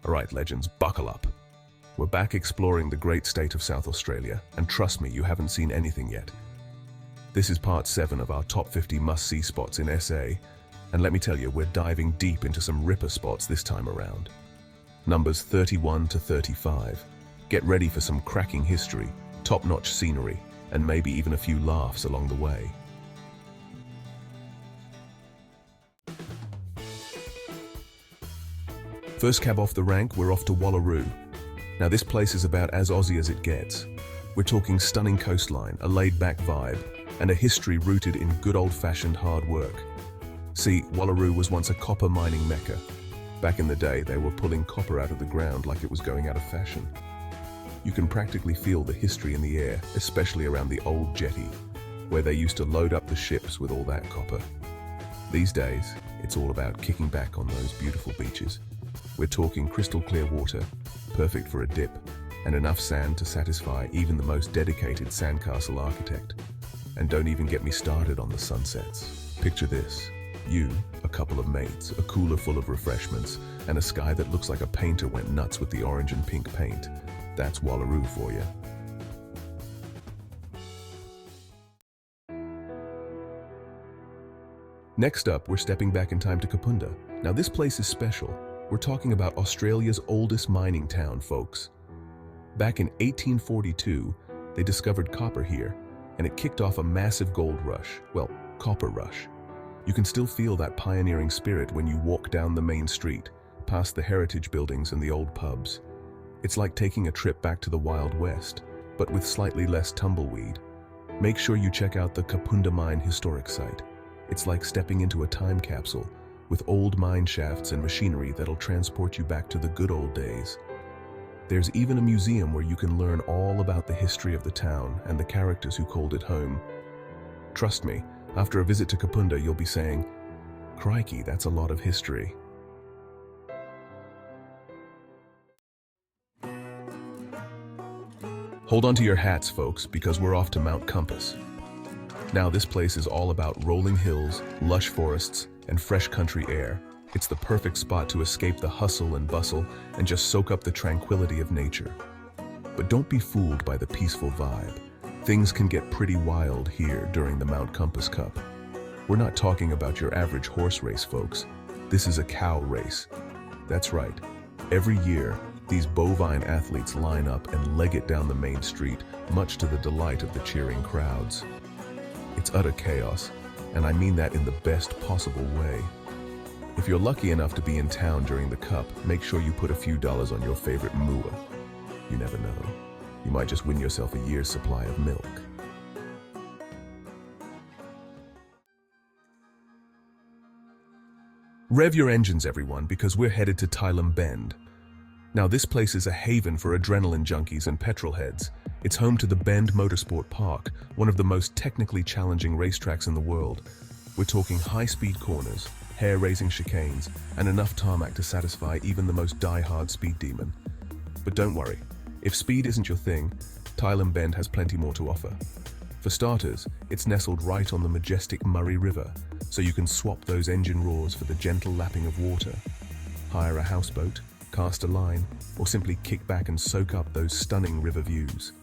Alright, legends, buckle up. We're back exploring the great state of South Australia, and trust me, you haven't seen anything yet. This is part 7 of our top 50 must-see spots in SA, and let me tell you, we're diving deep into some ripper spots this time around. Numbers 31 to 35. Get ready for some cracking history, top-notch scenery, and maybe even a few laughs along the way. First cab off the rank, we're off to Wallaroo. Now this place is about as Aussie as it gets. We're talking stunning coastline, a laid-back vibe, and a history rooted in good old-fashioned hard work. See, Wallaroo was once a copper mining mecca. Back in the day, they were pulling copper out of the ground like it was going out of fashion. You can practically feel the history in the air, especially around the old jetty, where they used to load up the ships with all that copper. These days, it's all about kicking back on those beautiful beaches. We're talking crystal clear water, perfect for a dip, and enough sand to satisfy even the most dedicated sandcastle architect. And don't even get me started on the sunsets. Picture this. You, a couple of mates, a cooler full of refreshments, and a sky that looks like a painter went nuts with the orange and pink paint. That's Wallaroo for you. Next up, we're stepping back in time to Kapunda. Now this place is special. We're talking about Australia's oldest mining town, folks. Back in 1842, they discovered copper here, and it kicked off a massive gold rush, well, copper rush. You can still feel that pioneering spirit when you walk down the main street, past the heritage buildings and the old pubs. It's like taking a trip back to the Wild West, but with slightly less tumbleweed. Make sure you check out the Kapunda Mine historic site. It's like stepping into a time capsule, with old mine shafts and machinery that'll transport you back to the good old days. There's even a museum where you can learn all about the history of the town and the characters who called it home. Trust me, after a visit to Kapunda, you'll be saying, "Crikey, that's a lot of history." Hold on to your hats, folks, because we're off to Mount Compass. Now this place is all about rolling hills, lush forests, and fresh country air. It's the perfect spot to escape the hustle and bustle and just soak up the tranquility of nature. But don't be fooled by the peaceful vibe. Things can get pretty wild here during the Mount Compass Cup. We're not talking about your average horse race, folks. This is a cow race. That's right. Every year, these bovine athletes line up and leg it down the main street, much to the delight of the cheering crowds. It's utter chaos, and I mean that in the best possible way. If you're lucky enough to be in town during the Cup, make sure you put a few dollars on your favorite moor. You never know. You might just win yourself a year's supply of milk. Rev your engines, everyone, because we're headed to Tailem Bend. Now this place is a haven for adrenaline junkies and petrol heads. It's home to the Bend Motorsport Park, one of the most technically challenging racetracks in the world. We're talking high-speed corners, hair-raising chicanes, and enough tarmac to satisfy even the most die-hard speed demon. But don't worry, if speed isn't your thing, Tailem Bend has plenty more to offer. For starters, it's nestled right on the majestic Murray River, so you can swap those engine roars for the gentle lapping of water. Hire a houseboat, cast a line, or simply kick back and soak up those stunning river views.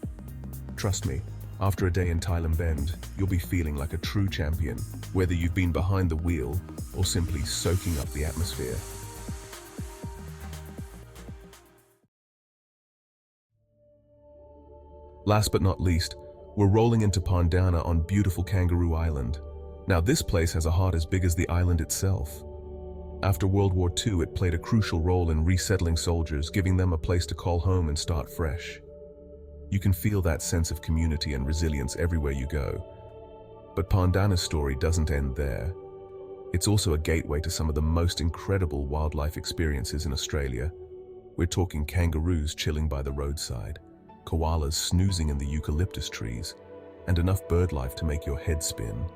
Trust me, after a day in Tailem Bend, you'll be feeling like a true champion, whether you've been behind the wheel or simply soaking up the atmosphere. Last but not least, we're rolling into Parndana on beautiful Kangaroo Island. Now this place has a heart as big as the island itself. After World War II, it played a crucial role in resettling soldiers, giving them a place to call home and start fresh. You can feel that sense of community and resilience everywhere you go. But Parndana's story doesn't end there. It's also a gateway to some of the most incredible wildlife experiences in Australia. We're talking kangaroos chilling by the roadside, koalas snoozing in the eucalyptus trees, and enough bird life to make your head spin.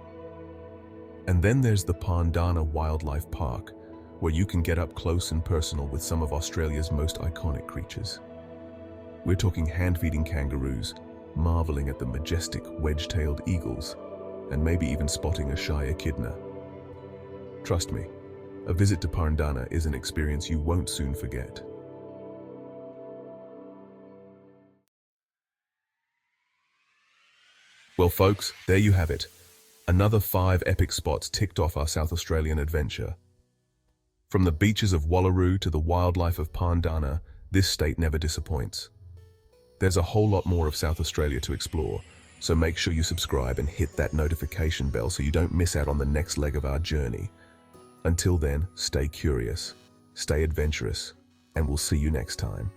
And then there's the Parndana Wildlife Park, where you can get up close and personal with some of Australia's most iconic creatures. We're talking hand-feeding kangaroos, marveling at the majestic wedge-tailed eagles, and maybe even spotting a shy echidna. Trust me, a visit to Parndana is an experience you won't soon forget. Well, folks, there you have it. Another 5 epic spots ticked off our South Australian adventure. From the beaches of Wallaroo to the wildlife of Parndana, this state never disappoints. There's a whole lot more of South Australia to explore, so make sure you subscribe and hit that notification bell so you don't miss out on the next leg of our journey. Until then, stay curious, stay adventurous, and we'll see you next time.